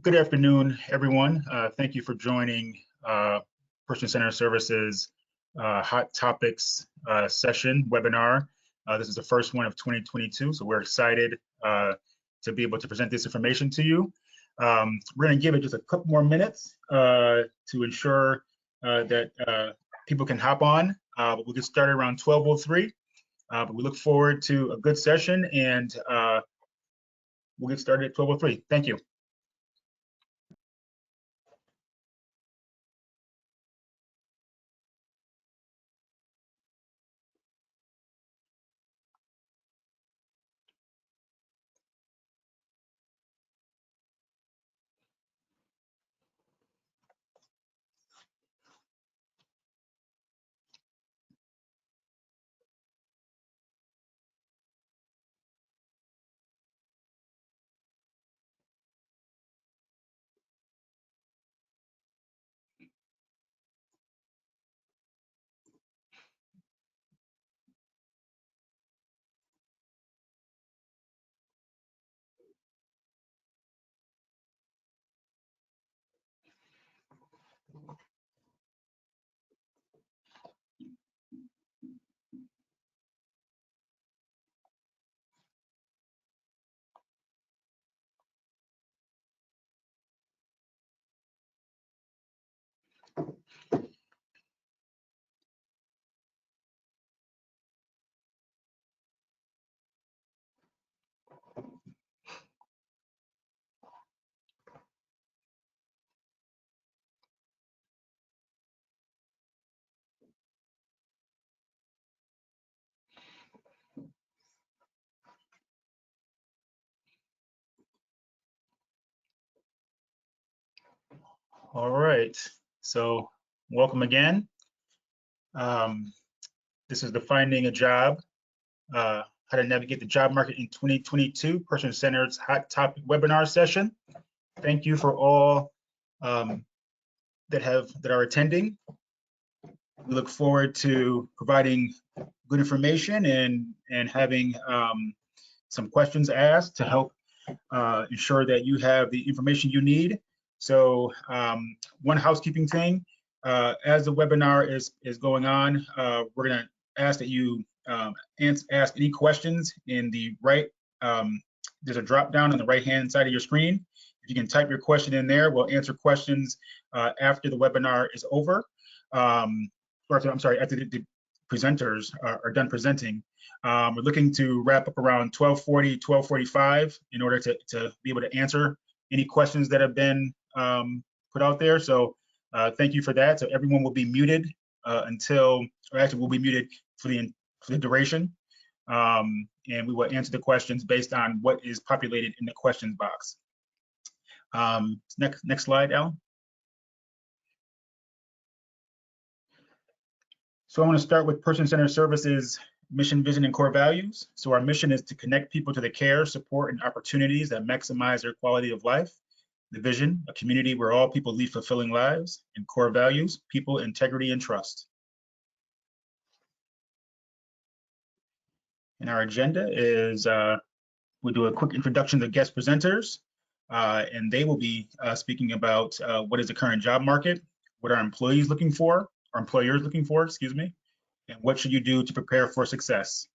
Good afternoon, everyone. Thank you for joining Person-Centered Services Hot Topics session webinar. This is the first one of 2022, so we're excited to be able to present this information to you. We're going to give it just a couple more minutes to ensure that people can hop on. We'll get started around 12:03, but we look forward to a good session, and we'll get started at 12:03. Thank you. All right, so welcome again. This is the Finding a Job, How to Navigate the Job Market in 2022 Person-Centered Hot Topic webinar session. Thank you for all that are attending. We look forward to providing good information and having some questions asked to help ensure that you have the information you need. So one housekeeping thing, as the webinar is going on, we're going to ask that you ask any questions in the right, there's a drop down on the right hand side of your screen. If you can type your question in there, we'll answer questions after the webinar is over. I'm sorry, after the presenters are done presenting. We're looking to wrap up around 12:40, 12:45 in order to be able to answer any questions that have been put out there. So thank you for that. So everyone will be muted or actually will be muted for the duration. And we will answer the questions based on what is populated in the questions box. Next slide, Alan. So I want to start with Person-Centered Services mission, vision, and core values. So our mission is to connect people to the care, support, and opportunities that maximize their quality of life. The vision, a community where all people lead fulfilling lives. And core values, people, integrity, and trust. And our agenda is we'll do a quick introduction to guest presenters, and they will be speaking about what is the current job market, what are employees looking for, or employers looking for, excuse me, and what should you do to prepare for success.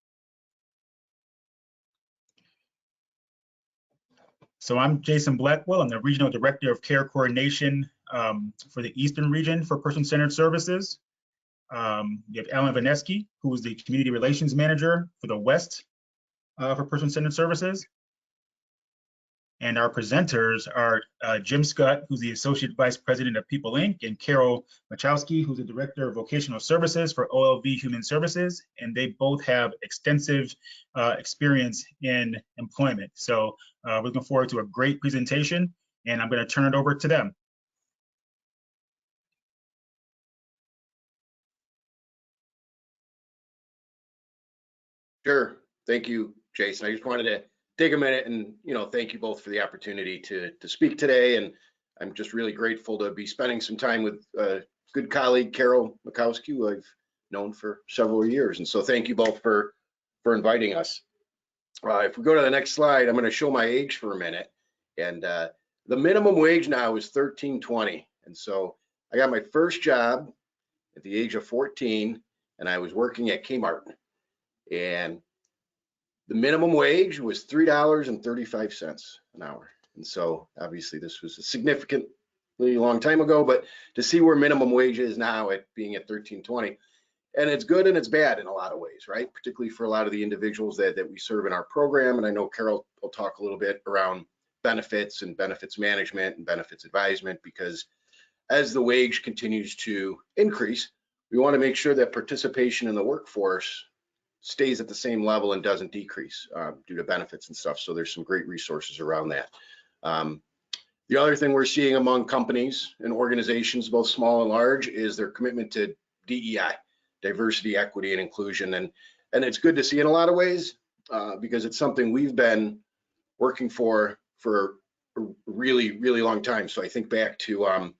So I'm Jason Blackwell. I'm the Regional Director of Care Coordination for the Eastern Region for Person-Centered Services. You have Alan Vaneski, who is the Community Relations Manager for the West for Person-Centered Services. And our presenters are Jim Scott, who's the Associate Vice President of People Inc., and Carol Machowski, who's the Director of Vocational Services for OLV Human Services. And they both have extensive experience in employment. So we're looking forward to a great presentation, and I'm going to turn it over to them. Sure. Thank you, Jason. I just wanted to take a minute and thank you both for the opportunity to speak today, and I'm just really grateful to be spending some time with a good colleague, Carol Machowski, who I've known for several years, and so thank you both for inviting us. If we go to the next slide, I'm going to show my age for a minute, and The minimum wage now is $13.20. And so I got my first job at the age of 14, and I was working at Kmart. And the minimum wage was $3.35 an hour. And so obviously this was a significantly long time ago, but to see where minimum wage is now at being at $13.20, and it's good and it's bad in a lot of ways, right? Particularly for a lot of the individuals that we serve in our program. And I know Carol will talk a little bit around benefits and benefits management and benefits advisement, because as the wage continues to increase, we want to make sure that participation in the workforce stays at the same level and doesn't decrease due to benefits and stuff. So there's some great resources around that. The other thing we're seeing among companies and organizations, both small and large, is their commitment to DEI, diversity, equity, and inclusion. And it's good to see in a lot of ways because it's something we've been working for a really, really long time. So I think back to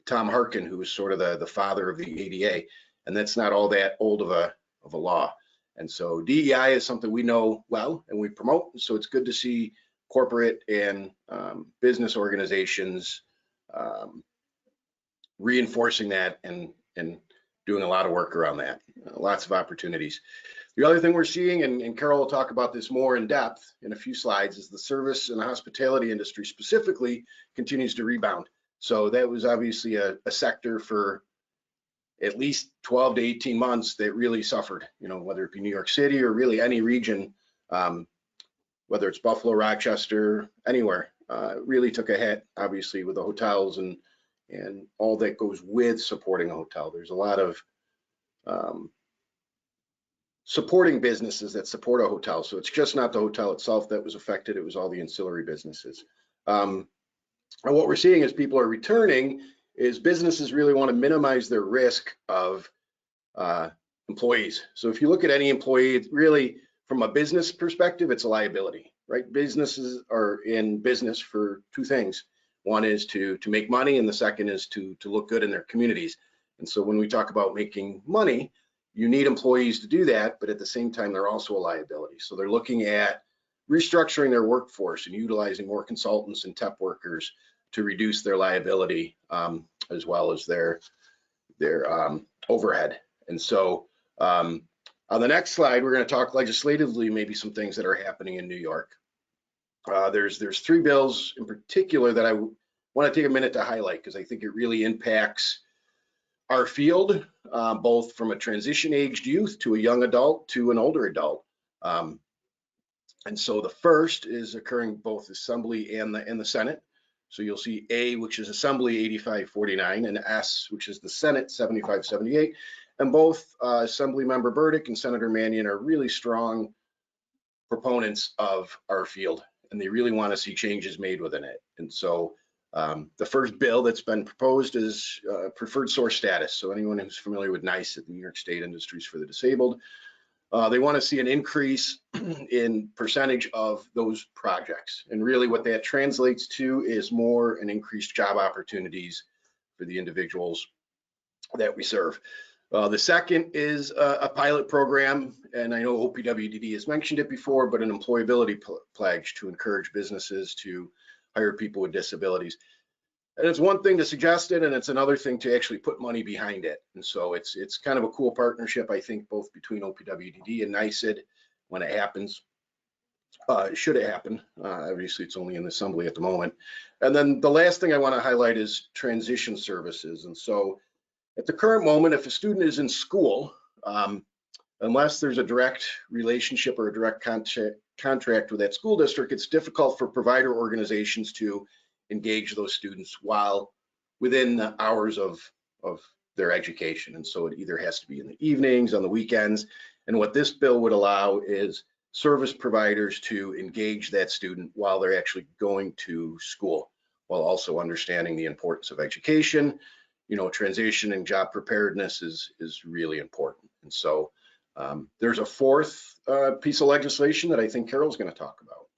Tom Harkin, who was sort of the father of the ADA, and that's not all that old of a law. And so DEI is something we know well and we promote. So it's good to see corporate and business organizations reinforcing that and doing a lot of work around that. Lots of opportunities. The other thing we're seeing, and Carol will talk about this more in depth in a few slides, is the service and the hospitality industry specifically continues to rebound. So that was obviously a sector for at least 12 to 18 months that really suffered, you know, whether it be New York City or really any region, whether it's Buffalo, Rochester, anywhere, really took a hit, obviously, with the hotels and all that goes with supporting a hotel. There's a lot of supporting businesses that support a hotel. So it's just not the hotel itself that was affected, it was all the ancillary businesses. And what we're seeing as people are returning is businesses really want to minimize their risk of employees. So if you look at any employee, really from a business perspective, it's a liability, right? Businesses are in business for two things. One is to make money, and the second is to look good in their communities. And so when we talk about making money, you need employees to do that, but at the same time, they're also a liability. So they're looking at restructuring their workforce and utilizing more consultants and temp workers to reduce their liability as well as their overhead. And so on the next slide, we're going to talk legislatively, maybe some things that are happening in New York. There's three bills in particular that I want to take a minute to highlight because I think it really impacts our field, both from a transition aged youth to a young adult to an older adult. And so the first is occurring both Assembly and the Senate. So you'll see A, which is Assembly 8549, and S, which is the Senate 7578. And both Assembly Member Burdick and Senator Mannion are really strong proponents of our field, and they really want to see changes made within it. And so the first bill that's been proposed is preferred source status. So anyone who's familiar with NICE, at the New York State Industries for the Disabled, they want to see an increase in percentage of those projects. And really what that translates to is more and increased job opportunities for the individuals that we serve. The second is a pilot program, and I know OPWDD has mentioned it before, but an employability pledge to encourage businesses to hire people with disabilities. And it's one thing to suggest it, and it's another thing to actually put money behind it. And so it's kind of a cool partnership, I think, both between OPWDD and NICED when it happens. Should it happen? Obviously, it's only in the Assembly at the moment. And then the last thing I want to highlight is transition services. And so at the current moment, if a student is in school, unless there's a direct relationship or a direct contract with that school district, it's difficult for provider organizations to engage those students while within the hours of their education. And so it either has to be in the evenings, on the weekends. And what this bill would allow is service providers to engage that student while they're actually going to school, while also understanding the importance of education. You know, transition and job preparedness is really important. And so there's a fourth piece of legislation that I think Carol's going to talk about.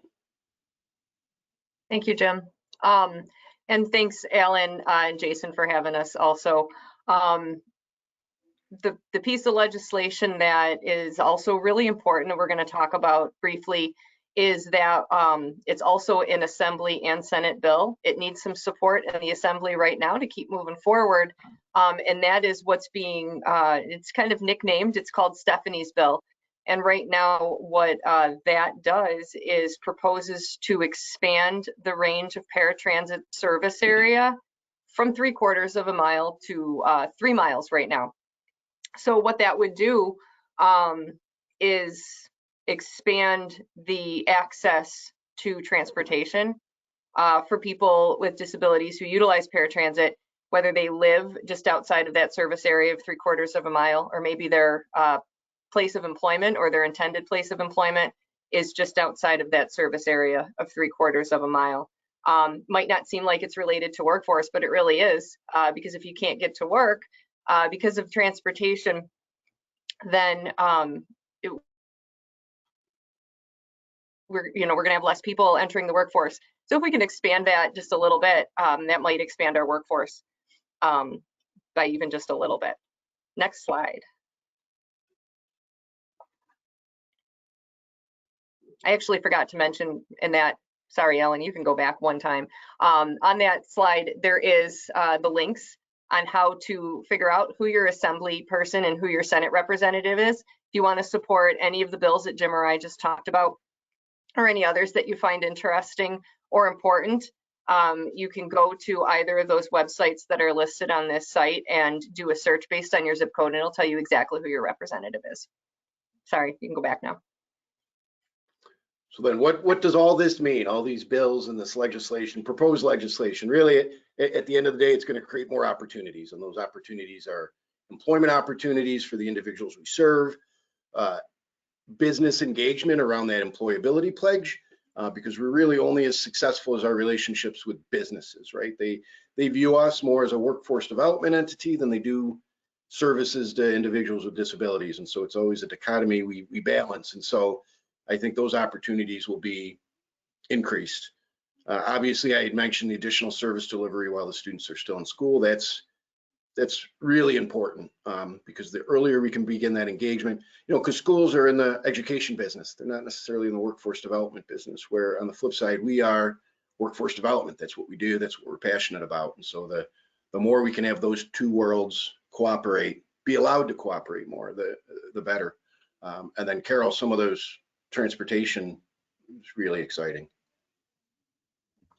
Thank you, Jim. And thanks, Alan and Jason, for having us also. The piece of legislation that is also really important and we're going to talk about briefly is that it's also an Assembly and Senate bill. It needs some support in the Assembly right now to keep moving forward. And that is what's being, it's kind of nicknamed, it's called Stephanie's bill. And right now what that does is proposes to expand the range of paratransit service area from 3/4 of a mile to 3 miles right now. So what that would do is expand the access to transportation for people with disabilities who utilize paratransit, whether they live just outside of that service area of 3/4 of a mile, or maybe their place of employment or their intended place of employment is just outside of that service area of 3/4 of a mile. Might not seem like it's related to workforce, but it really is, because if you can't get to work because of transportation, then we're going to have less people entering the workforce. So if we can expand that just a little bit, that might expand our workforce by even just a little bit. Next slide. I actually forgot to mention in that, sorry, Ellen, you can go back one time. On that slide, there is the links on how to figure out who your Assembly person and who your Senate representative is. If you want to support any of the bills that Jim or I just talked about, or any others that you find interesting or important, you can go to either of those websites that are listed on this site and do a search based on your zip code, and it'll tell you exactly who your representative is. Sorry, you can go back now. So then what does all this mean? All these bills and this legislation, proposed legislation, really at the end of the day, it's going to create more opportunities. And those opportunities are employment opportunities for the individuals we serve, business engagement around that employability pledge, because we're really only as successful as our relationships with businesses, right? They view us more as a workforce development entity than they do services to individuals with disabilities. And so it's always a dichotomy we balance. And so I think those opportunities will be increased. Obviously, I had mentioned the additional service delivery while the students are still in school. That's really important, because the earlier we can begin that engagement, because schools are in the education business. They're not necessarily in the workforce development business, where on the flip side, we are workforce development. That's what we do. That's what we're passionate about. And so the more we can have those two worlds cooperate, be allowed to cooperate more, the better. And then Carol, some of those transportation is really exciting.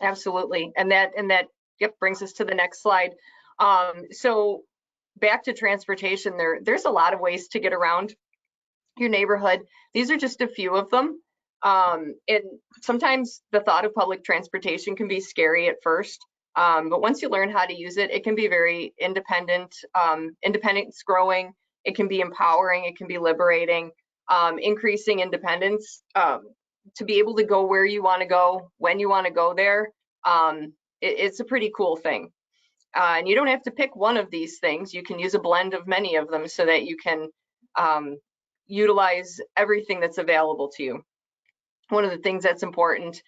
Absolutely. And that yep, brings us to the next slide. So back to transportation, there's a lot of ways to get around your neighborhood. These are just a few of them. And sometimes the thought of public transportation can be scary at first. But once you learn how to use it, it can be very independent. Independence growing. It can be empowering. It can be liberating. Increasing independence to be able to go where you want to go, when you want to go there. It's a pretty cool thing. And you don't have to pick one of these things. You can use a blend of many of them so that you can utilize everything that's available to you. One of the things that's important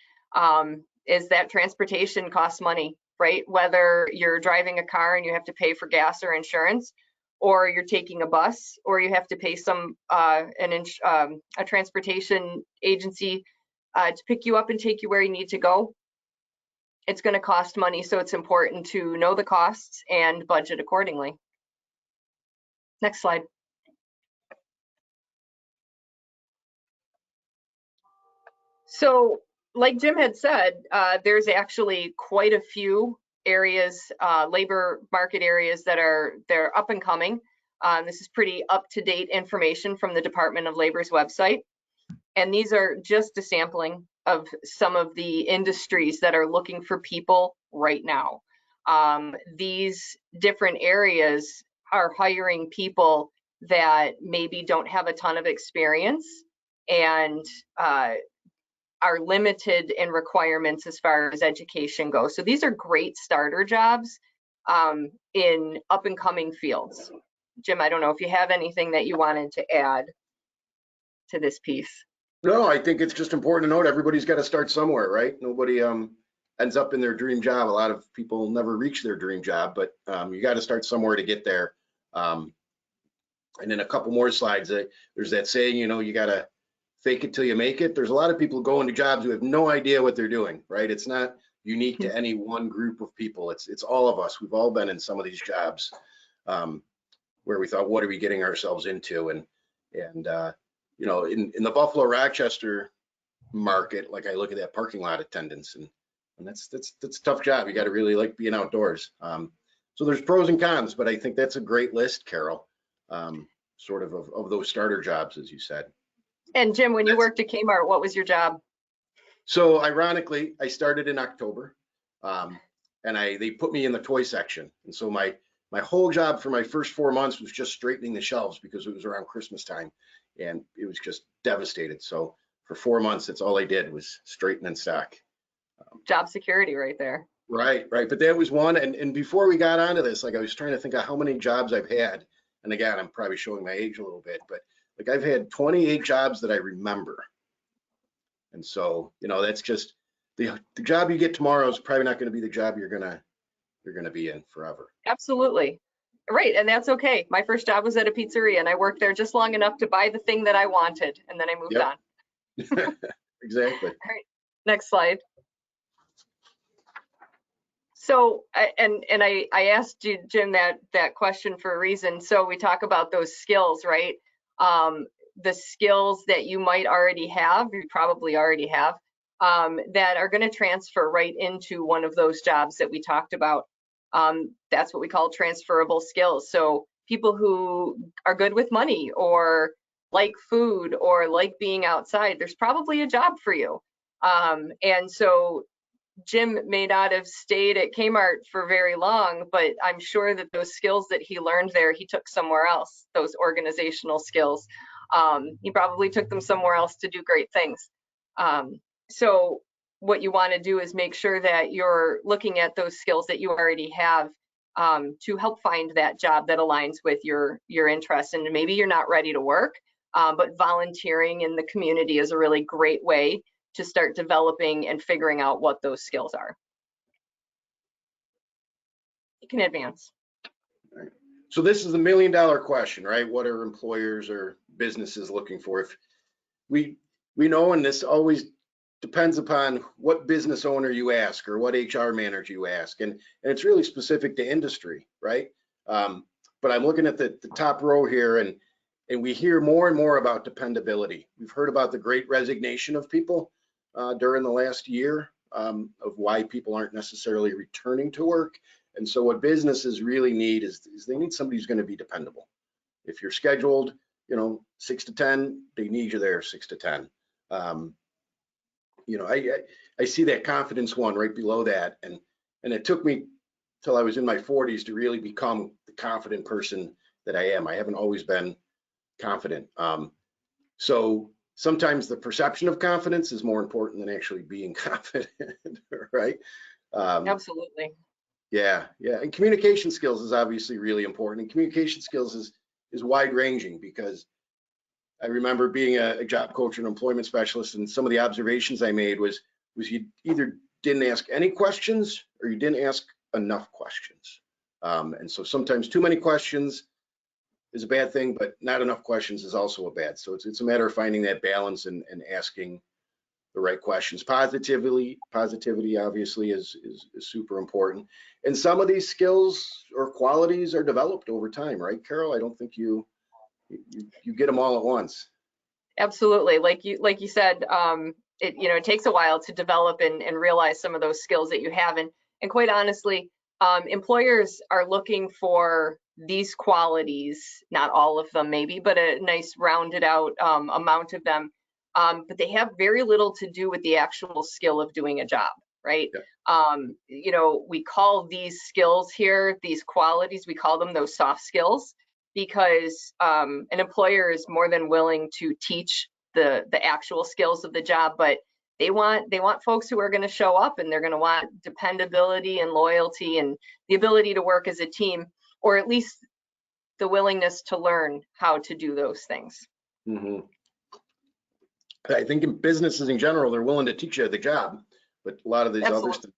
is that transportation costs money, right? Whether you're driving a car and you have to pay for gas or insurance, or you're taking a bus, or you have to pay some a transportation agency to pick you up and take you where you need to go. It's going to cost money, so it's important to know the costs and budget accordingly. Next slide. So, like Jim had said, there's actually quite a few areas, labor market areas they're up and coming. This is pretty up-to-date information from the Department of Labor's website. And these are just a sampling of some of the industries that are looking for people right now. These different areas are hiring people that maybe don't have a ton of experience and are limited in requirements as far as education goes. So these are great starter jobs in up and coming fields. Jim, I don't know if you have anything that you wanted to add to this piece. No, I think it's just important to note everybody's got to start somewhere, right? Nobody ends up in their dream job. A lot of people never reach their dream job, but you got to start somewhere to get there. And then a couple more slides. There's that saying, you got to fake it till you make it. There's a lot of people go into jobs who have no idea what they're doing, right? It's not unique to any one group of people. It's all of us. We've all been in some of these jobs where we thought, what are we getting ourselves into? And you know, in the Buffalo Rochester market, like I look at that parking lot attendance, and that's a tough job. You got to really like being outdoors. So there's pros and cons, but I think that's a great list, Carol, sort of those starter jobs, as you said. And Jim, when you worked at Kmart, what was your job? So ironically, I started in October, and they put me in the toy section. And so my whole job for my first 4 months was just straightening the shelves because it was around Christmas time, and it was just devastated. So for 4 months, that's all I did was straighten and stock. Job security right there. Right. But that was one. And before we got onto this, like I was trying to think of how many jobs I've had. And again, I'm probably showing my age a little bit, but like I've had 28 jobs that I remember. And so, you know, that's just the job you get tomorrow is probably not going to be the job you're gonna be in forever. Absolutely. Right, and that's okay. My first job was at a pizzeria, and I worked there just long enough to buy the thing that I wanted, and then I moved on. Exactly. All right, next slide. So, I asked you, Jim, that question for a reason. So we talk about those skills, right? The skills that you might already have, you probably already have, that are going to transfer right into one of those jobs that we talked about. That's what we call transferable skills. So people who are good with money or like food or like being outside, there's probably a job for you. And so Jim may not have stayed at Kmart for very long, but I'm sure that those skills that he learned there, he took somewhere else, those organizational skills. He probably took them somewhere else to do great things. So what you want to do is make sure that you're looking at those skills that you already have to help find that job that aligns with your interests. And maybe you're not ready to work, but volunteering in the community is a really great way to start developing and figuring out what those skills are. You can advance. Right. So this is the $1 million question, right? What are employers or businesses looking for? If we know, and this always depends upon what business owner you ask or what HR manager you ask, and it's really specific to industry, right? But I'm looking at the top row here, and we hear more and more about dependability. We've heard about the great resignation of people during the last year, of why people aren't necessarily returning to work. And so what businesses really need is they need somebody who's going to be dependable. If you're scheduled, 6 to 10, they need you there 6 to 10. I see that confidence one right below that, and it took me till I was in my 40s to really become the confident person that I am. I haven't always been confident. So sometimes the perception of confidence is more important than actually being confident, right? Absolutely. Yeah. And communication skills is obviously really important. And communication skills is wide ranging, because I remember being a job coach and employment specialist, and some of the observations I made was you either didn't ask any questions or you didn't ask enough questions. And so sometimes too many questions is a bad thing, but not enough questions is also a bad. So it's a matter of finding that balance and asking the right questions. Positivity obviously is super important. And some of these skills or qualities are developed over time, right, Carol? I don't think you get them all at once. Absolutely. Like you said, it takes a while to develop and realize some of those skills that you have. And quite honestly, employers are looking for these qualities, not all of them maybe, but a nice rounded out amount of them. But they have very little to do with the actual skill of doing a job, right? Yeah. We call these skills here, these qualities, we call them those soft skills, because an employer is more than willing to teach the actual skills of the job, but they want folks who are going to show up, and they're going to want dependability and loyalty and the ability to work as a team, or at least the willingness to learn how to do those things. Mm-hmm. I think in businesses in general, they're willing to teach you the job, but a lot of these other stuff.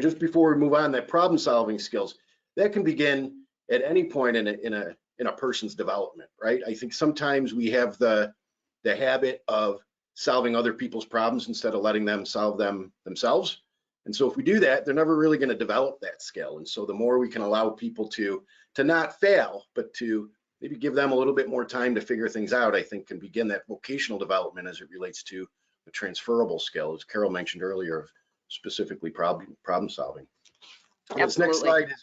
Just before we move on, that problem solving skills, that can begin at any point in a person's development, right? I think sometimes we have the habit of solving other people's problems instead of letting them solve them themselves. And so if we do that, they're never really going to develop that skill. And so the more we can allow people to not fail, but to maybe give them a little bit more time to figure things out, I think can begin that vocational development as it relates to the transferable skill, as Carol mentioned earlier, of specifically problem solving. This next slide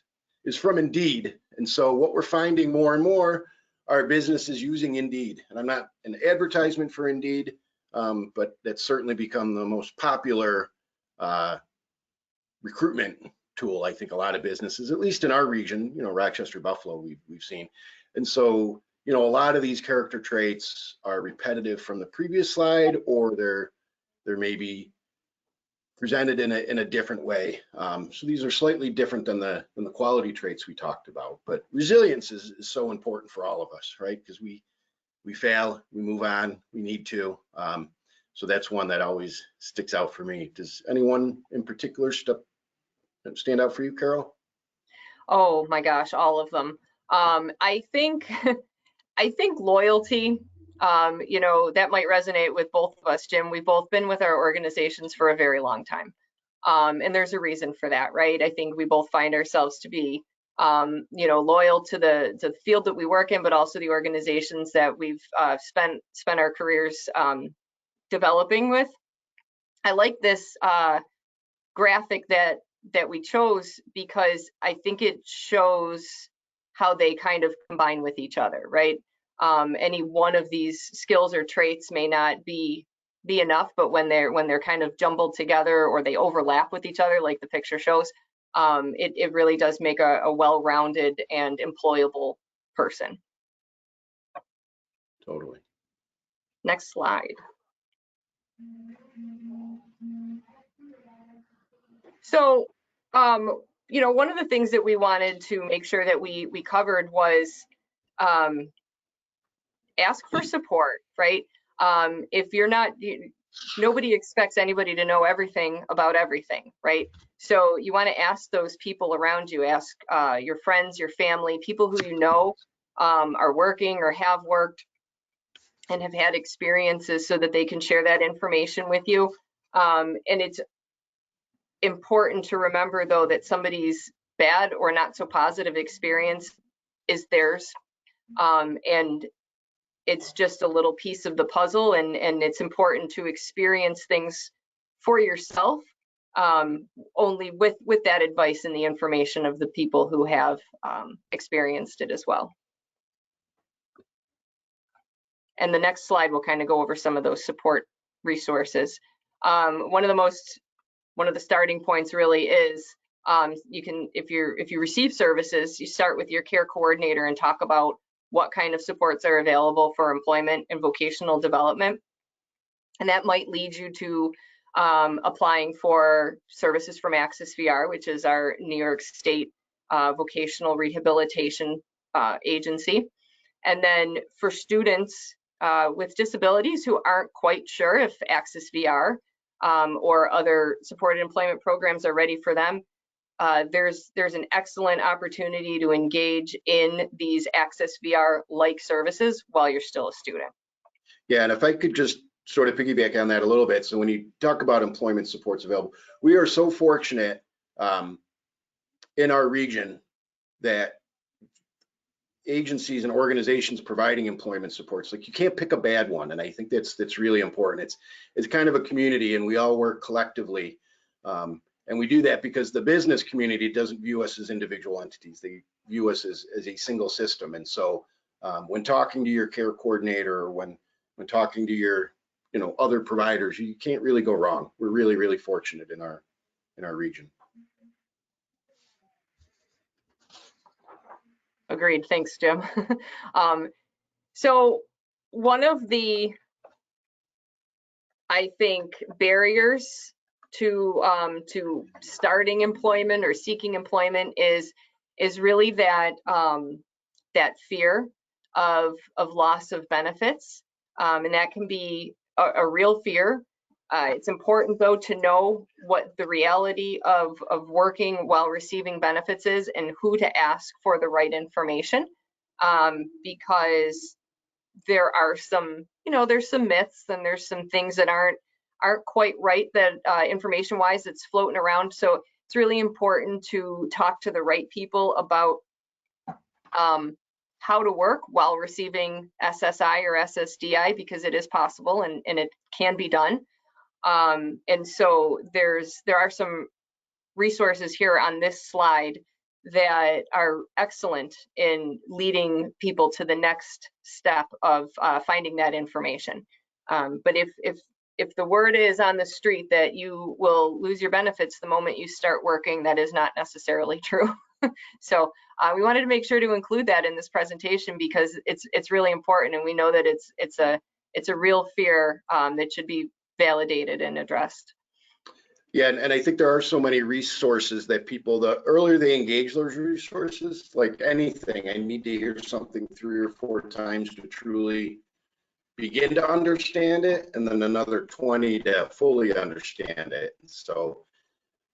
is from Indeed. And so what we're finding more and more are businesses using Indeed. And I'm not an advertisement for Indeed, but that's certainly become the most popular recruitment tool. I think a lot of businesses, at least in our region, Rochester, Buffalo, we've seen. And so, a lot of these character traits are repetitive from the previous slide, or they're maybe presented in a different way. So these are slightly different than the quality traits we talked about. But resilience is so important for all of us, right? Because we fail, we move on, we need to. So that's one that always sticks out for me. Does anyone in particular stand out for you, Carol? Oh my gosh, all of them. I think loyalty, that might resonate with both of us, Jim. We've both been with our organizations for a very long time. And there's a reason for that, right? I think we both find ourselves to be, loyal to the field that we work in, but also the organizations that we've spent our careers developing with. I like this graphic that we chose because I think it shows how they kind of combine with each other, right? Any one of these skills or traits may not be enough, but when they're kind of jumbled together or they overlap with each other, like the picture shows, it really does make a well-rounded and employable person. Totally. Next slide. So, one of the things that we wanted to make sure that we covered was ask for support, right? If you're not, nobody expects anybody to know everything about everything, right? So you want to ask those people around you, ask your friends, your family, people who are working or have worked and have had experiences so that they can share that information with you. And it's important to remember, though, that somebody's bad or not so positive experience is theirs. And it's just a little piece of the puzzle, and it's important to experience things for yourself, only with that advice and the information of the people who have experienced it as well. And the next slide will kind of go over some of those support resources. One of the starting points really is you can, if you receive services, you start with your care coordinator and talk about what kind of supports are available for employment and vocational development. And that might lead you to applying for services from Access VR, which is our New York State vocational rehabilitation agency. And then for students with disabilities who aren't quite sure if Access VR or other supported employment programs are ready for them, there's an excellent opportunity to engage in these Access VR-like services while you're still a student. Yeah, and if I could just sort of piggyback on that a little bit. So when you talk about employment supports available, we are so fortunate in our region that agencies and organizations providing employment supports, like you can't pick a bad one. And I think that's really important. It's kind of a community, and we all work collectively. And we do that because the business community doesn't view us as individual entities. They view us as a single system. And so when talking to your care coordinator, or when talking to your other providers, you can't really go wrong. We're really, really fortunate in our region. Agreed. Thanks, Jim. So one of the, I think, barriers to starting employment or seeking employment is really that fear of loss of benefits, and that can be a real fear. It's important, though, to know what the reality of working while receiving benefits is and who to ask for the right information, because there are some there's some myths and there's some things that aren't quite right that information wise that's floating around. So it's really important to talk to the right people about how to work while receiving SSI or SSDI, because it is possible and it can be done. And so there are some resources here on this slide that are excellent in leading people to the next step of finding that information. But if the word is on the street that you will lose your benefits the moment you start working, that is not necessarily true. So we wanted to make sure to include that in this presentation because it's really important, and we know that it's a real fear that should be validated and addressed. Yeah, and I think there are so many resources that people, the earlier they engage those resources, like anything, I need to hear something 3 or 4 times to truly begin to understand it, and then another 20 to fully understand it. So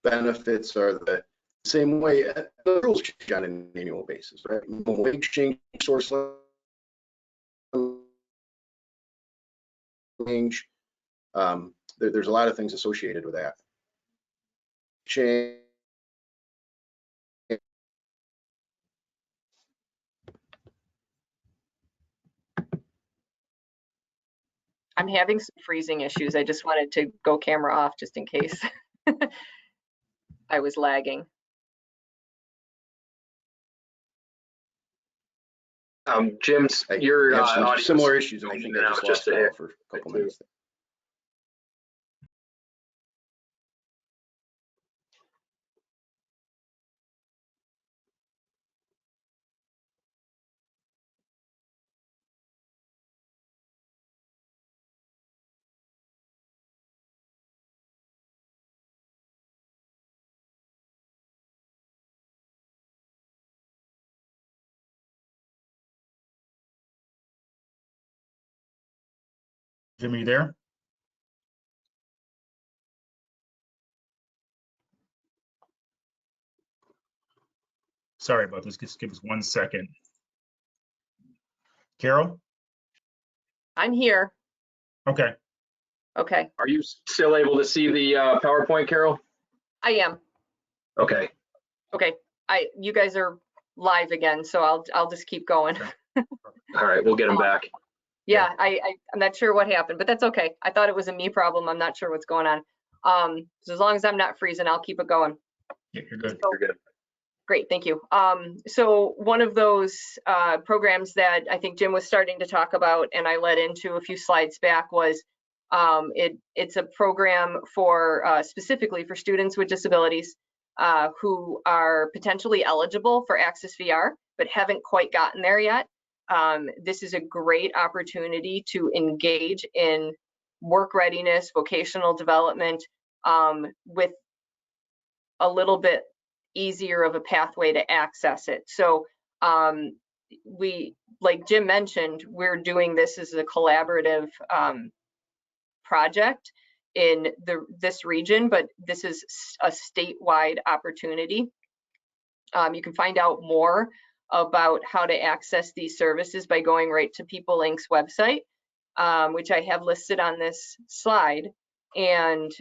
benefits are the same way the rules change on an annual basis, right? Wage change, source change. There's a lot of things associated with that. Change. I'm having some freezing issues. I just wanted to go camera off just in case I was lagging. Jim, your have some audio similar issues, and I think I now just just lost a Paul hit. for a couple minutes. Jimmy, you there? Sorry about this. Just give us 1 second. Carol? I'm here. Okay. Okay, Are you still able to see the PowerPoint, Carol? I am. Okay. Okay, you guys are live again, so I'll just keep going. All right, we'll get them back. Yeah, I'm not sure what happened, but that's okay. I thought it was a me problem. I'm not sure what's going on. So as long as I'm not freezing, I'll keep it going. Yeah, you're good. So, You're good. great, thank you. So one of those programs that I think Jim was starting to talk about, and I led into a few slides back, was it's a program for specifically for students with disabilities who are potentially eligible for Access VR, but haven't quite gotten there yet. This is a great opportunity to engage in work readiness, vocational development with a little bit easier of a pathway to access it. So we, like Jim mentioned, we're doing this as a collaborative project in this region, but this is a statewide opportunity. You can find out more about how to access these services by going right to People Link's website, which I have listed on this slide, and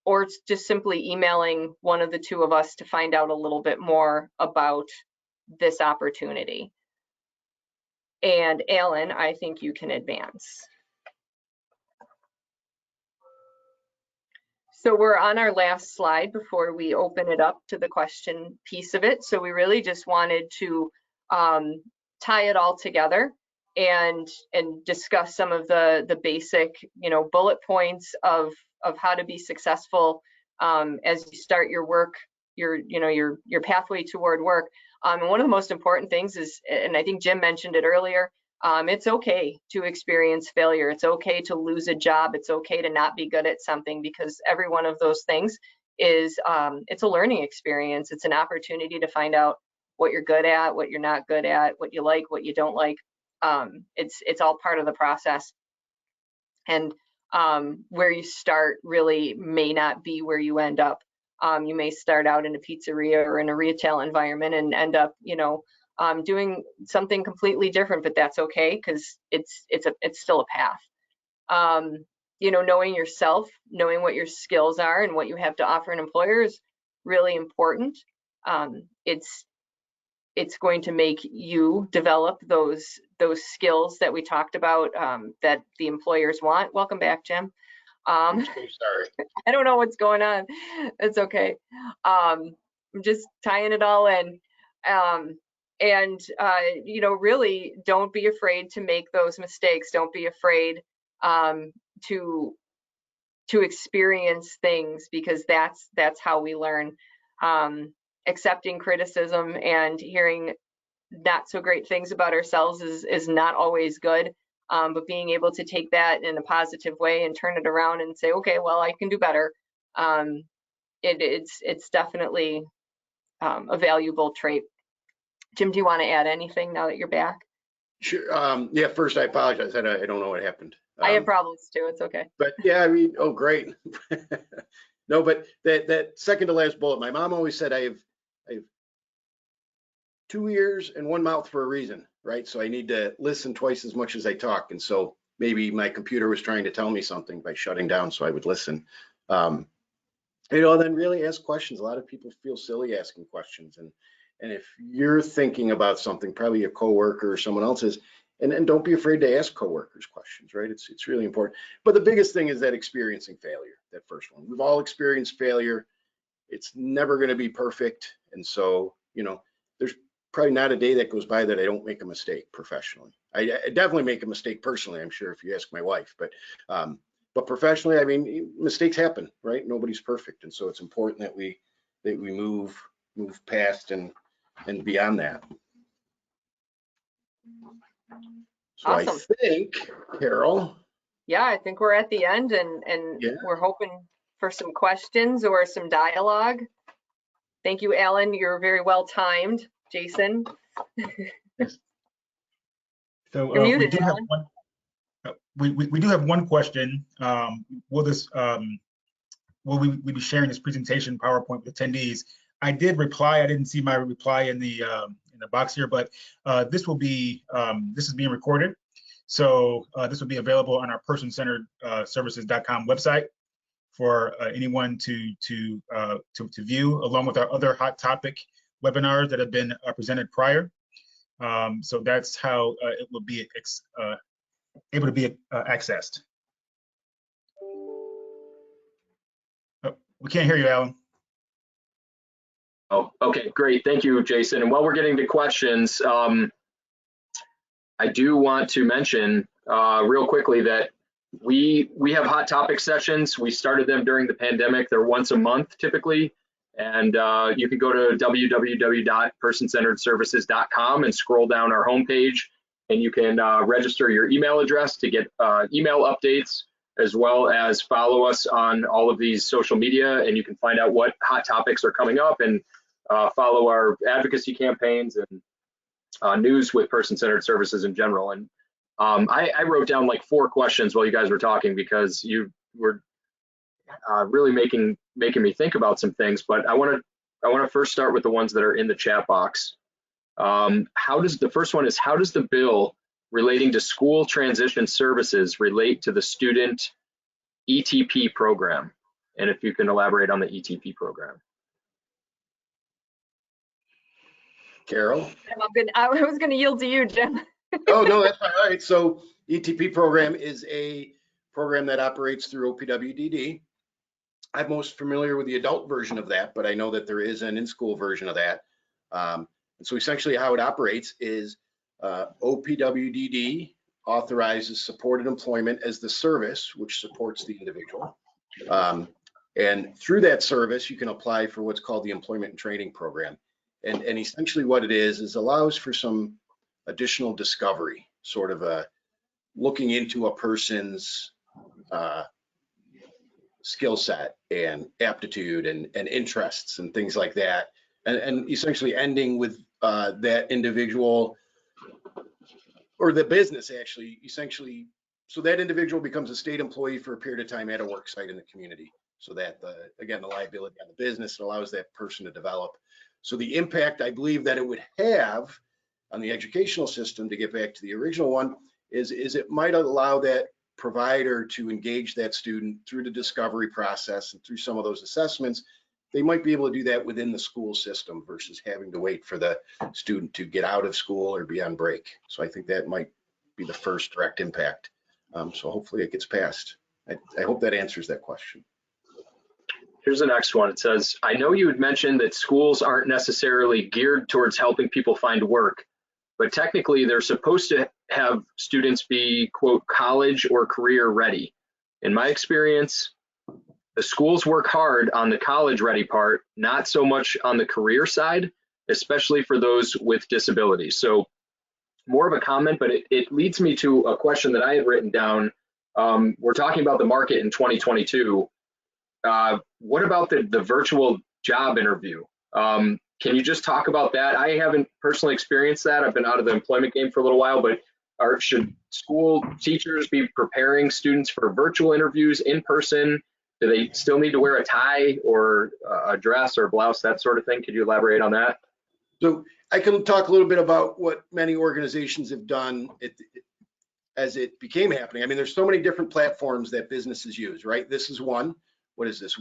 or it's just simply emailing one of the two of us to find out a little bit more about this opportunity. And Alan, I think you can advance. So we're on our last slide before we open it up to the question piece of it. So we really just wanted to tie it all together and discuss some of the basic, bullet points of how to be successful as you start your work, your pathway toward work. And one of the most important things is, and I think Jim mentioned it earlier, it's okay to experience failure. It's okay to lose a job. It's okay to not be good at something, because every one of those things is, it's a learning experience. It's an opportunity to find out what you're good at, what you're not good at, what you like, what you don't like. It's all part of the process. And where you start really may not be where you end up. You may start out in a pizzeria or in a retail environment and end up, doing something completely different, but that's okay because it's still a path. You know, knowing yourself, knowing what your skills are and what you have to offer an employer is really important. It's going to make you develop those skills that we talked about, that the employers want. Welcome back, Jim. I'm so sorry. I don't know what's going on. It's okay. I'm just tying it all in. You know, really don't be afraid to make those mistakes. Don't be afraid to experience things, because that's how we learn. Accepting criticism and hearing not so great things about ourselves is not always good. But being able to take that in a positive way and turn it around and say, okay, well, I can do better. It's definitely a valuable trait. Jim, do you want to add anything now that you're back? Sure. Yeah, first I apologize. I don't know what happened. I have problems too. It's okay. But yeah, I mean, oh, great. No, but that second to last bullet, my mom always said I have 2 ears and 1 mouth for a reason, right? So I need to listen twice as much as I talk. And so maybe my computer was trying to tell me something by shutting down, so I would listen. You know, then really ask questions. A lot of people feel silly asking questions. And if you're thinking about something, probably a coworker or someone else's, and don't be afraid to ask coworkers questions, right? It's really important. But the biggest thing is that experiencing failure, that first one. We've all experienced failure. It's never going to be perfect. And so, you know, there's probably not a day that goes by that I don't make a mistake professionally. I definitely make a mistake personally, I'm sure, if you ask my wife, but professionally, I mean, mistakes happen, right? Nobody's perfect. And so it's important that we move past and beyond that. So Awesome. I think, Carol. Yeah, I think we're at the end, and Yeah. we're hoping for some questions or some dialogue. Thank you, Alan. You're very well timed. Jason. So You're we muted, do have Alan. one. We do have one question. Will we be sharing this presentation PowerPoint with attendees? I did reply. I didn't see my reply in the box here, but this is being recorded. So this will be available on our person-centered-services.com website for anyone to view, along with our other hot topic webinars that have been presented prior. So that's how it will be able to be accessed. Oh, we can't hear you, Alan. Oh, okay, great. Thank you, Jason. And while we're getting to questions, I do want to mention real quickly that we have hot topic sessions. We started them during the pandemic. They're once a month typically. And you can go to www.personcenteredservices.com and scroll down our homepage, and you can register your email address to get email updates, as well as follow us on all of these social media, and you can find out what hot topics are coming up and follow our advocacy campaigns and news with person-centered services in general. And I wrote down like 4 questions while you guys were talking, because you were really making me think about some things. But I want to first start with the ones that are in the chat box. The first one is, how does the bill relating to school transition services relate to the student ETP program? And if you can elaborate on the ETP program. Carol? I was going to yield to you, Jim. Oh, no, that's all right. So ETP program is a program that operates through OPWDD. I'm most familiar with the adult version of that, but I know that there is an in-school version of that. And so essentially how it operates is OPWDD authorizes supported employment as the service, which supports the individual. And through that service, you can apply for what's called the employment and training program. And essentially what it is allows for some additional discovery, sort of looking into a person's skill set and aptitude and interests and things like that. And essentially ending with that individual or the business actually, essentially, so that individual becomes a state employee for a period of time at a work site in the community. So that, again, the liability on the business allows that person to develop. So the impact I believe that it would have on the educational system, to get back to the original one, is it might allow that provider to engage that student through the discovery process and through some of those assessments. They might be able to do that within the school system versus having to wait for the student to get out of school or be on break. So I think that might be the first direct impact. So hopefully it gets passed. I hope that answers that question. Here's the next one. It says, I know you had mentioned that schools aren't necessarily geared towards helping people find work, but technically they're supposed to have students be, quote, college or career ready. In my experience, the schools work hard on the college ready part, not so much on the career side, especially for those with disabilities. So more of a comment, but it leads me to a question that I had written down. We're talking about the market in 2022. What about the virtual job interview? Can you just talk about that? I haven't personally experienced that. I've been out of the employment game for a little while, but should school teachers be preparing students for virtual interviews in person? Do they still need to wear a tie or a dress or a blouse, that sort of thing? Could you elaborate on that? So I can talk a little bit about what many organizations have done as it became happening. I mean, there's so many different platforms that businesses use, right? This is one. What is this?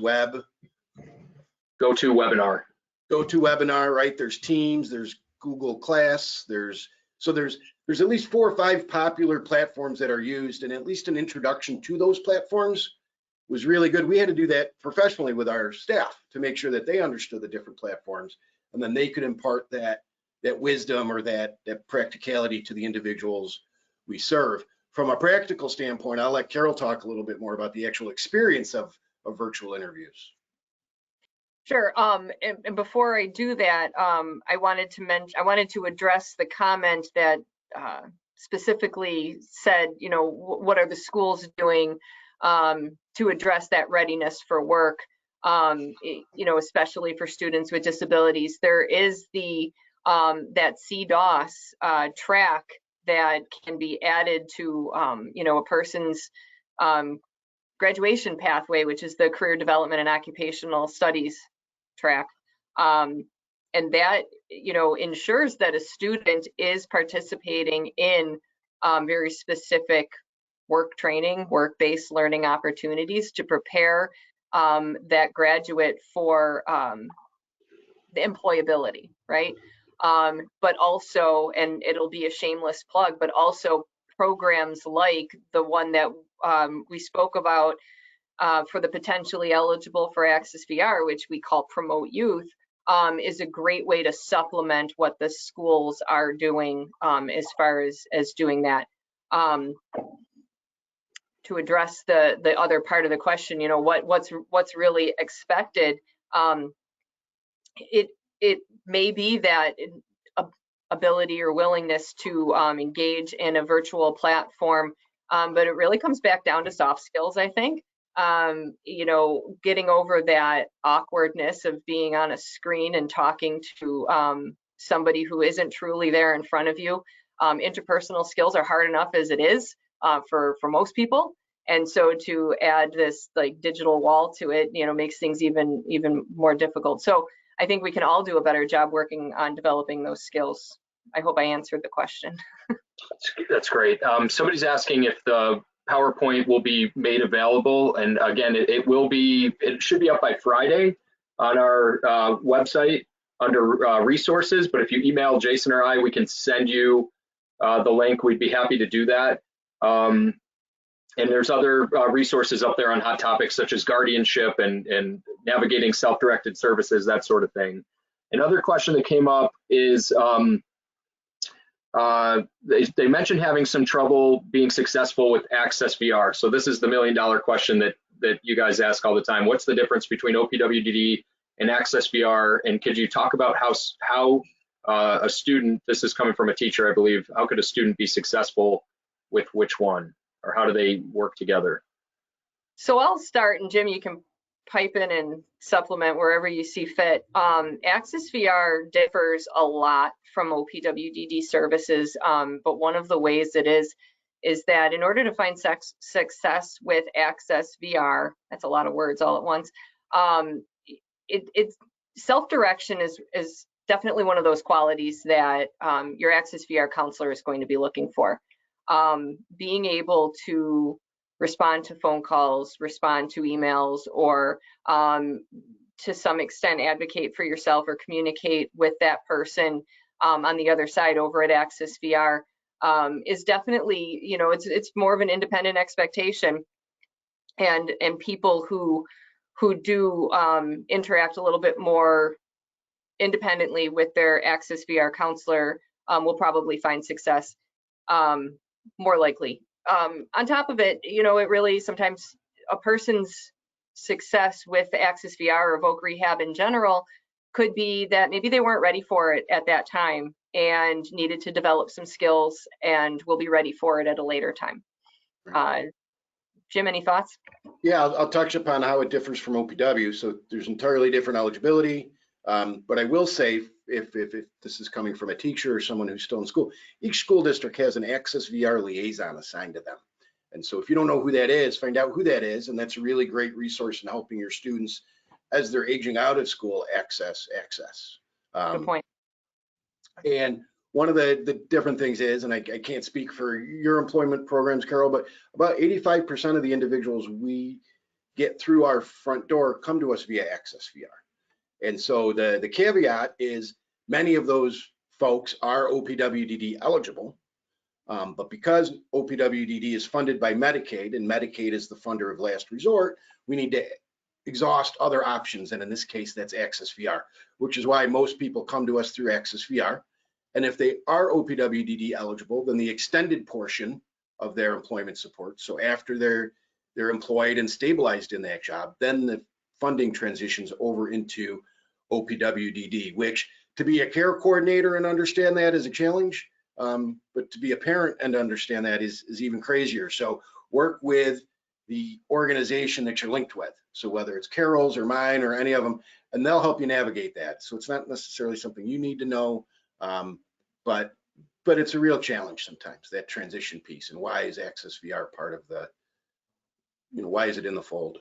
GoToWebinar. GoToWebinar, right? There's Teams, there's Google Class, there's at least 4 or 5 popular platforms that are used, and at least an introduction to those platforms was really good. We had to do that professionally with our staff to make sure that they understood the different platforms, and then they could impart that wisdom or that practicality to the individuals we serve. From a practical standpoint, I'll let Carol talk a little bit more about the actual experience of virtual interviews. Sure. And before I do that, I wanted to address the comment that specifically said, you know, what are the schools doing to address that readiness for work, you know, especially for students with disabilities. There is that CDOS track that can be added to, you know, a person's graduation pathway, which is the Career Development and Occupational Studies track. And that, you know, ensures that a student is participating in very specific work training, work-based learning opportunities to prepare that graduate for the employability, right? But also, and it'll be a shameless plug, but also programs like the one that we spoke about for the potentially eligible for Access VR, which we call Promote Youth, is a great way to supplement what the schools are doing as far as doing that. To address the other part of the question, you know, what's really expected, it may be that ability or willingness to engage in a virtual platform, but it really comes back down to soft skills, I think. You know, getting over that awkwardness of being on a screen and talking to somebody who isn't truly there in front of you. Interpersonal skills are hard enough as it is for most people, and so to add this like digital wall to it, you know, makes things even more difficult. So I think we can all do a better job working on developing those skills. I hope I answered the question. That's great. Somebody's asking if the PowerPoint will be made available, and again, it should be up by Friday on our website under resources, but if you email Jason or I, we can send you the link. We'd be happy to do that. And there's other resources up there on hot topics such as guardianship and navigating self-directed services, that sort of thing. Another question that came up is they mentioned having some trouble being successful with Access VR. So this is the million-dollar question that you guys ask all the time. What's the difference between OPWDD and Access VR? And could you talk about how a student, this is coming from a teacher, I believe, how could a student be successful with which one, or how do they work together? So I'll start, and Jim, you can pipe in and supplement wherever you see fit. Access VR differs a lot from OPWDD services, but one of the ways it is that in order to find success with Access VR, that's a lot of words all at once, it's self-direction is definitely one of those qualities that your Access VR counselor is going to be looking for. Being able to respond to phone calls, respond to emails, or to some extent advocate for yourself or communicate with that person on the other side over at Access VR is definitely, you know, it's more of an independent expectation, and people who do interact a little bit more independently with their Access VR counselor will probably find success more likely. On top of it, you know, it really sometimes a person's success with Access VR or Voc Rehab in general could be that maybe they weren't ready for it at that time and needed to develop some skills and will be ready for it at a later time. Jim, any thoughts? Yeah, I'll touch upon how it differs from OPW. So there's entirely different eligibility. But I will say, if this is coming from a teacher or someone who's still in school, each school district has an Access VR liaison assigned to them. And so if you don't know who that is, find out who that is. And that's a really great resource in helping your students as they're aging out of school access. Good point. And one of the different things is, and I can't speak for your employment programs, Carol, but about 85% of the individuals we get through our front door come to us via Access VR. And so the caveat is many of those folks are OPWDD eligible, but because OPWDD is funded by Medicaid and Medicaid is the funder of last resort, we need to exhaust other options. And in this case, that's Access VR, which is why most people come to us through Access VR. And if they are OPWDD eligible, then the extended portion of their employment support, so after they're employed and stabilized in that job, then the funding transitions over into OPWDD, which to be a care coordinator and understand that is a challenge, but to be a parent and understand that is even crazier. So work with the organization that you're linked with. So whether it's Carol's or mine or any of them, and they'll help you navigate that. So it's not necessarily something you need to know, but it's a real challenge sometimes, that transition piece. And why is Access VR part of the, you know, why is it in the fold?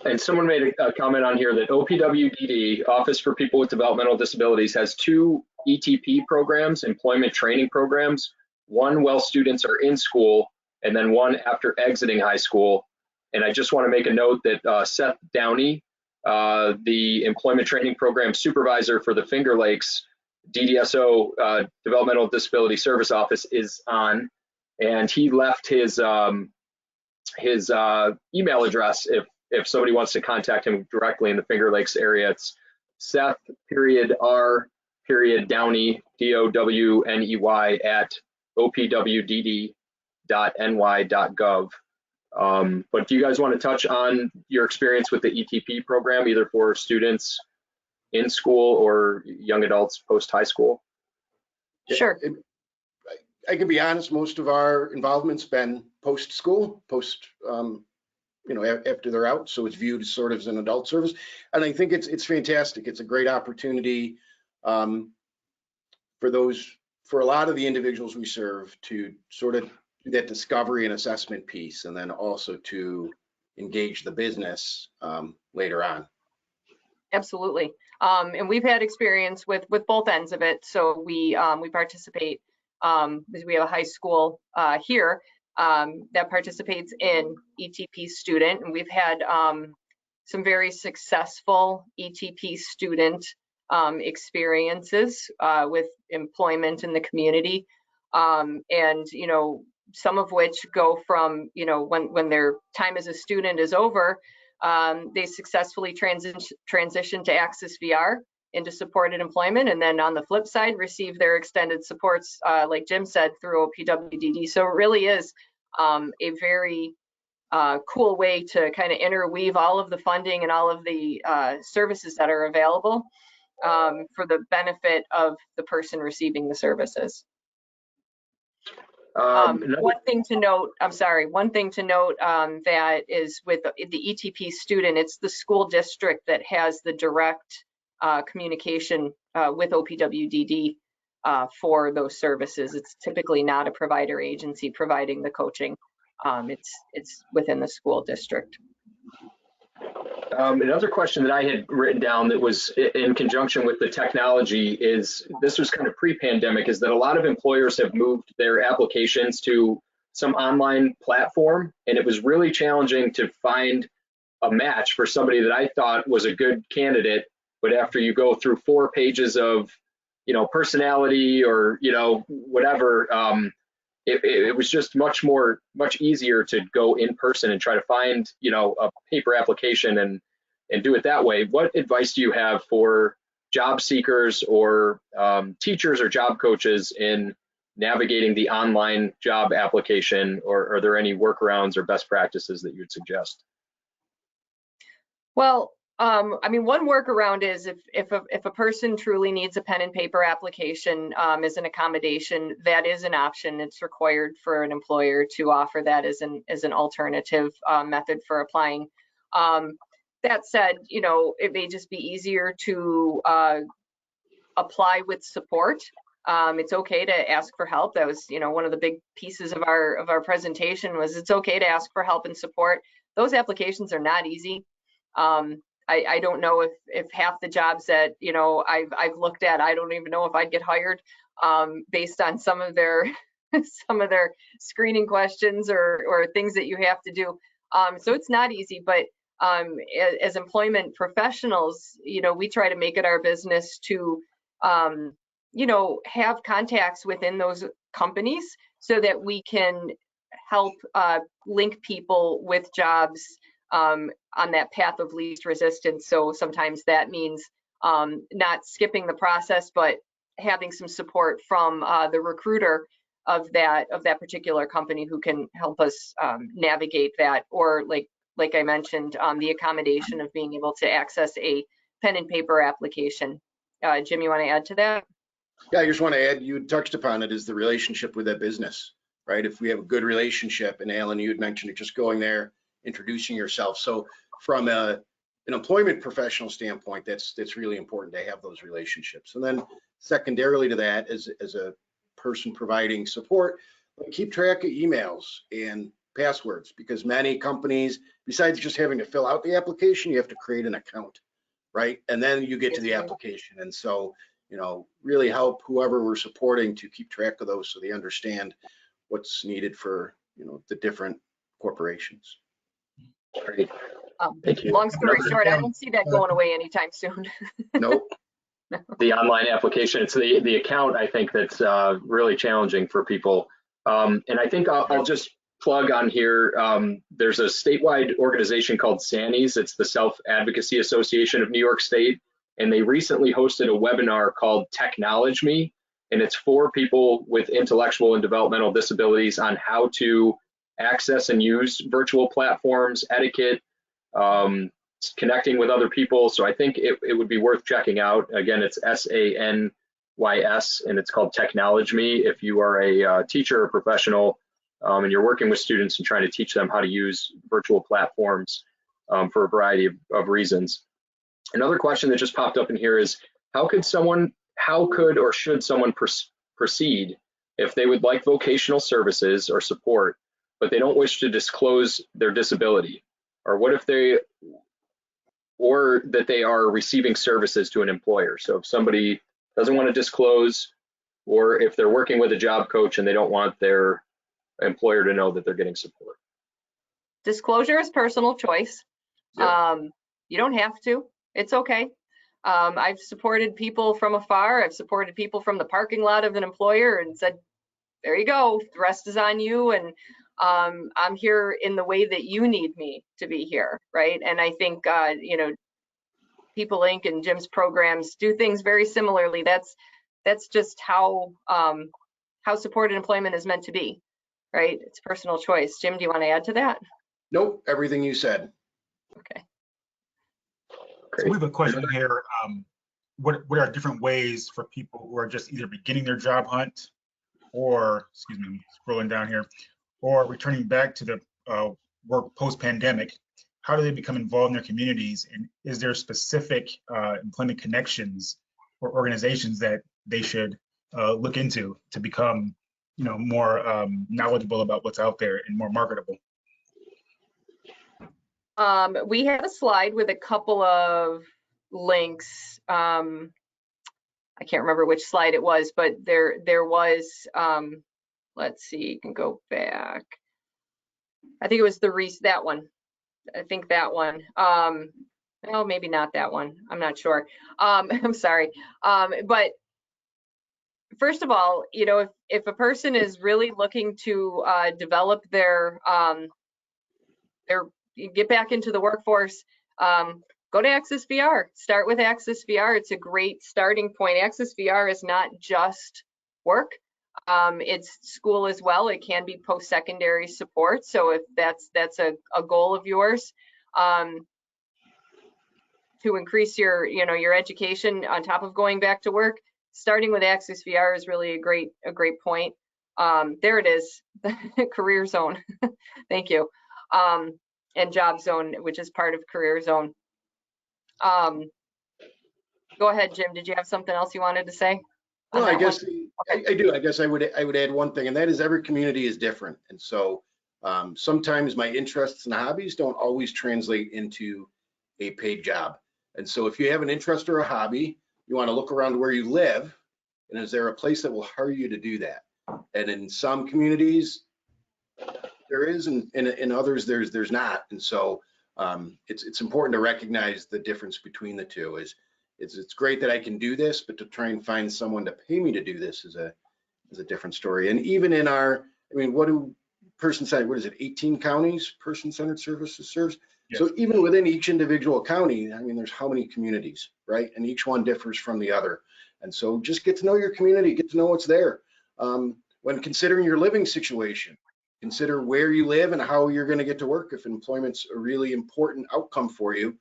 And someone made a comment on here that OPWDD, Office for People with Developmental Disabilities, has 2 ETP programs, employment training programs, one while students are in school, and then one after exiting high school. And I just want to make a note that Seth Downey, the employment training program supervisor for the Finger Lakes DDSO, Developmental Disability Service Office, is on, and he left his email address if somebody wants to contact him directly in the Finger Lakes area. It's Seth.R.Downey, DOWNEY at opwdd.ny.gov. But do you guys want to touch on your experience with the ETP program, either for students in school or young adults post high school? Sure. I can be honest, most of our involvement's been post school, you know, after they're out. So it's viewed sort of as an adult service. And I think it's fantastic. It's a great opportunity for a lot of the individuals we serve to sort of do that discovery and assessment piece, and then also to engage the business later on. Absolutely. And we've had experience with both ends of it. So we participate, because we have a high school here that participates in ETP student, and we've had some very successful ETP student experiences with employment in the community, and you know, some of which go from, you know, when their time as a student is over, they successfully transition to Access VR into supported employment, and then on the flip side, receive their extended supports, like Jim said, through OPWDD. So it really is a very cool way to kind of interweave all of the funding and all of the services that are available for the benefit of the person receiving the services. One thing to note that is with the ETP student, it's the school district that has the direct communication with OPWDD for those services. It's typically not a provider agency providing the coaching. It's within the school district. Another question that I had written down that was in conjunction with the technology is, this was kind of pre-pandemic, is that a lot of employers have moved their applications to some online platform, and it was really challenging to find a match for somebody that I thought was a good candidate. But after you go through 4 pages of, personality or, whatever, it was just much easier to go in person and try to find, a paper application and do it that way. What advice do you have for job seekers or teachers or job coaches in navigating the online job application, or are there any workarounds or best practices that you'd suggest? Well, one workaround is if a person truly needs a pen and paper application as an accommodation, that is an option. It's required for an employer to offer that as an alternative method for applying. That said, it may just be easier to apply with support. It's okay to ask for help. That was, one of the big pieces of our presentation was it's okay to ask for help and support. Those applications are not easy. I don't know if half the jobs that I've looked at, I don't even know if I'd get hired based on some of their screening questions or things that you have to do. So it's not easy, but as employment professionals, we try to make it our business to have contacts within those companies so that we can help link people with jobs on that path of least resistance. So sometimes that means not skipping the process, but having some support from the recruiter of that particular company who can help us navigate that, or like I mentioned, the accommodation of being able to access a pen and paper application. Jim, you want to add to that? Yeah, I just want to add, you touched upon it, is the relationship with that business, right? If we have a good relationship, and Alan, you had mentioned it, just going there, introducing yourself. So from an employment professional standpoint, that's really important to have those relationships. And then secondarily to that, as a person providing support, keep track of emails and passwords, because many companies, besides just having to fill out the application, you have to create an account, right? And then you get to the application. And so, really help whoever we're supporting to keep track of those so they understand what's needed for, the different corporations. Great. Thank you. Long story short, I don't see that going away anytime soon. Nope. The online application, it's the account, I think, that's really challenging for people. And I think I'll just plug on here, there's a statewide organization called SANI's. It's the Self-Advocacy Association of New York State. And they recently hosted a webinar called Technology Me. And it's for people with intellectual and developmental disabilities on how to access and use virtual platforms, etiquette, connecting with other people. So I think it would be worth checking out. Again, it's SANYS, and it's called Technology Me. If you are a teacher or professional and you're working with students and trying to teach them how to use virtual platforms for a variety of reasons. Another question that just popped up in here is, how could or should someone proceed if they would like vocational services or support, but they don't wish to disclose their disability? Or what if that they are receiving services to an employer? So if somebody doesn't want to disclose, or if they're working with a job coach and they don't want their employer to know that they're getting support. Disclosure is personal choice. Yep. You don't have to. It's okay. I've supported people from afar. I've supported people from the parking lot of an employer and said, there you go, the rest is on you. And I'm here in the way that you need me to be here, right? And I think, People Inc. and Jim's programs do things very similarly. That's just how supported employment is meant to be, right? It's personal choice. Jim, do you want to add to that? Nope, everything you said. Okay. So we have a question here. What are different ways for people who are just either beginning their job hunt or, excuse me, scrolling down here, or returning back to the work post-pandemic? How do they become involved in their communities? And is there specific employment connections or organizations that they should look into to become, more knowledgeable about what's out there and more marketable? We have a slide with a couple of links. I can't remember which slide it was, but there was, let's see, you can go back. I think it was that one. I think that one. Oh, maybe not that one. I'm not sure. I'm sorry. But first of all, you know, if a person is really looking to develop their get back into the workforce, go to Access VR. Start with Access VR. It's a great starting point. Access VR is not just work. It's school as well. It can be post-secondary support. So if that's a goal of yours, to increase your, you know, your education on top of going back to work, starting with Access VR is really a great point. There it is, Career Zone. Thank you. And Job Zone, which is part of Career Zone. Go ahead, Jim. Did you have something else you wanted to say? No, I guess I do. I guess I would add one thing, and that is every community is different. And so sometimes my interests and hobbies don't always translate into a paid job. And so if you have an interest or a hobby, you want to look around where you live, and is there a place that will hire you to do that? And in some communities, there is, and in others, there's not. And so it's important to recognize the difference between the two. It's great that I can do this, but to try and find someone to pay me to do this is a different story. And even in our, I mean, what do person-centered, what is it, 18 counties person-centered services serves? Yes. So even within each individual county, I mean, there's how many communities, right? And each one differs from the other. And so just get to know your community, get to know what's there. When considering your living situation, consider where you live and how you're going to get to work if employment's a really important outcome for you.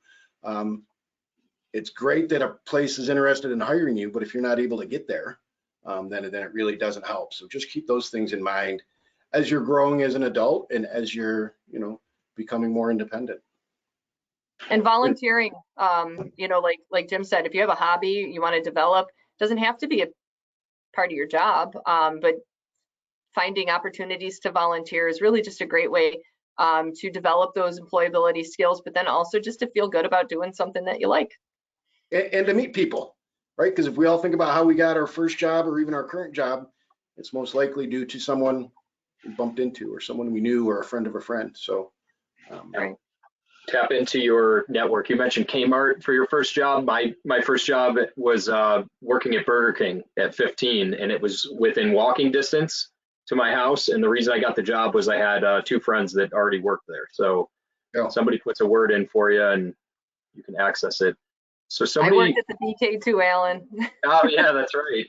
It's great that a place is interested in hiring you, but if you're not able to get there, then it really doesn't help. So just keep those things in mind as you're growing as an adult and as you're, you know, becoming more independent. And volunteering, you know, like Jim said, if you have a hobby you want to develop, doesn't have to be a part of your job, but finding opportunities to volunteer is really just a great way to develop those employability skills, but then also just to feel good about doing something that you like. And to meet people, right? Because if we all think about how we got our first job or even our current job, it's most likely due to someone we bumped into or someone we knew or a friend of a friend. So right. Tap into your network. You mentioned Kmart for your first job. My first job was working at Burger King at 15, and it was within walking distance to my house. And the reason I got the job was I had 2 friends that already worked there. So somebody puts a word in for you and you can access it. So somebody, I worked at the BK too, Alan. Oh yeah, that's right.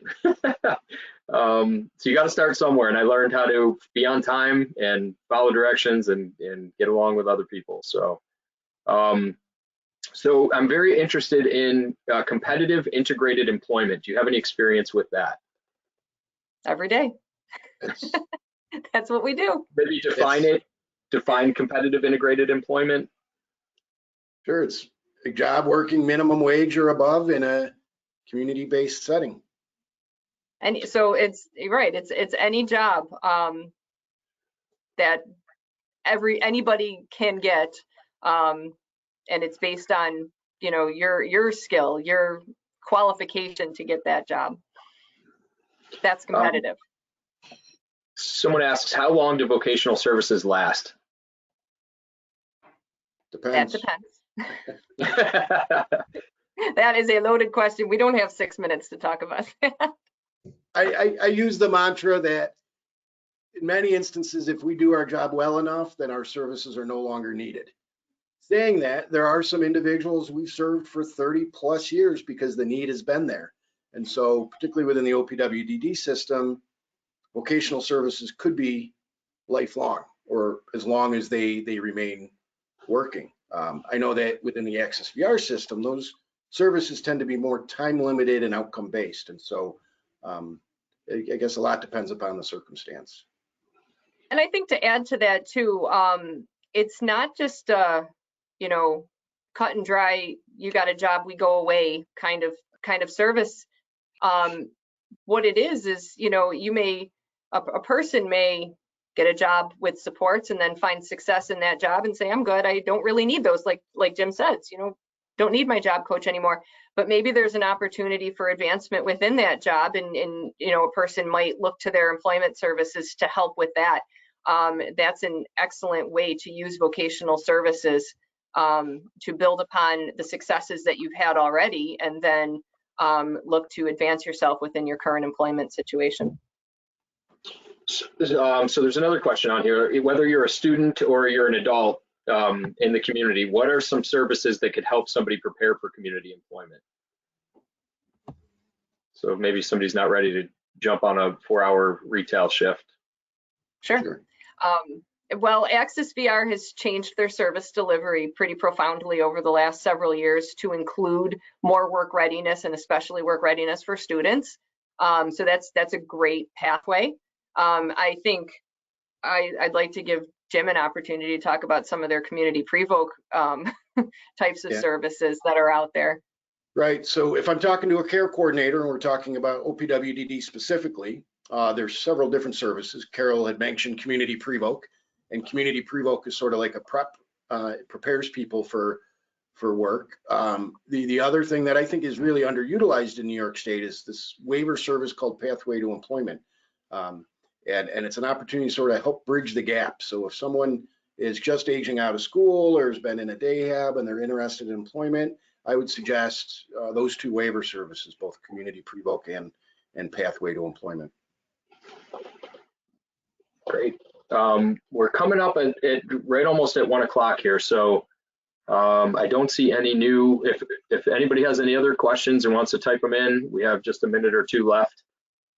So you got to start somewhere, and I learned how to be on time and follow directions and get along with other people. So so I'm very interested in competitive integrated employment. Do you have any experience with that? Every day. That's what we do. Maybe define competitive integrated employment. Sure, it's a job working minimum wage or above in a community-based setting. And so it's right. It's any job that anybody can get, and it's based on, you know, your skill, your qualification to get that job. That's competitive. Someone asks, how long do vocational services last? Depends. That depends. That is a loaded question. We don't have 6 minutes to talk about that. I use the mantra that in many instances, if we do our job well enough, then our services are no longer needed. Saying that, there are some individuals we've served for 30 plus years because the need has been there. And so particularly within the OPWDD system, vocational services could be lifelong or as long as they remain working. I know that within the Access VR system, those services tend to be more time limited and outcome based. And so I guess a lot depends upon the circumstance. And I think to add to that too, it's not just you know, cut and dry, you got a job, we go away kind of service. What it is, you know, you may, a person may get a job with supports, and then find success in that job and say, I'm good. I don't really need those. Like Jim says, don't need my job coach anymore. But maybe there's an opportunity for advancement within that job, and a person might look to their employment services to help with that. That's an excellent way to use vocational services to build upon the successes that you've had already, and then look to advance yourself within your current employment situation. So there's another question on here. Whether you're a student or you're an adult in the community, what are some services that could help somebody prepare for community employment? So maybe somebody's not ready to jump on a 4-hour retail shift. Sure. Well, Access VR has changed their service delivery pretty profoundly over the last several years to include more work readiness, and especially work readiness for students. So that's a great pathway. I think I'd like to give Jim an opportunity to talk about some of their community pre-voc types of services that are out there. Right. So if I'm talking to a care coordinator and we're talking about OPWDD specifically, there's several different services. Carol had mentioned community pre-voc, and community pre-voc is sort of like a prep, it prepares people for work. The other thing that I think is really underutilized in New York State is this waiver service called Pathway to Employment. And it's an opportunity to sort of help bridge the gap. So if someone is just aging out of school or has been in a day hab and they're interested in employment, I would suggest those two waiver services, both community pre-voc and Pathway to Employment. Great. We're coming up at right almost at 1 o'clock here, so I don't see any new. If anybody has any other questions and wants to type them in, we have just a minute or two left.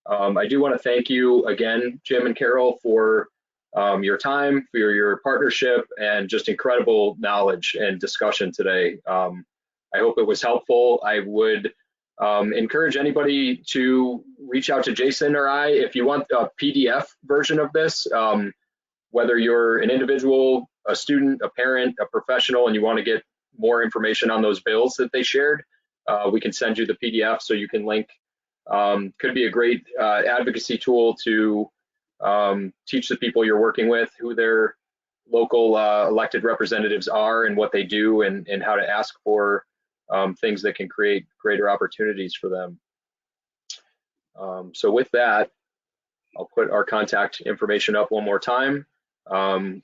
I do want to thank you again, Jim and Carol, for your time, for your partnership, and just incredible knowledge and discussion today. I hope it was helpful. I would encourage anybody to reach out to Jason or I if you want a PDF version of this, whether you're an individual, a student, a parent, a professional, and you want to get more information on those bills that they shared, we can send you the PDF so you can link. Could be a great advocacy tool to teach the people you're working with who their local elected representatives are and what they do, and how to ask for things that can create greater opportunities for them. So with that, I'll put our contact information up one more time. On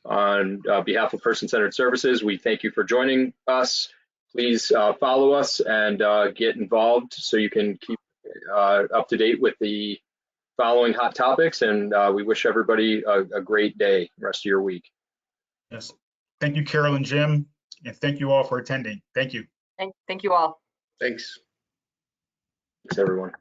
behalf of Person-Centered Services, we thank you for joining us. Please follow us and get involved so you can keep up to date with the following hot topics, and we wish everybody a great day, rest of your week. Yes. Thank you, Carol and Jim, and thank you all for attending. Thank you. Thank you all. Thanks. Thanks, everyone.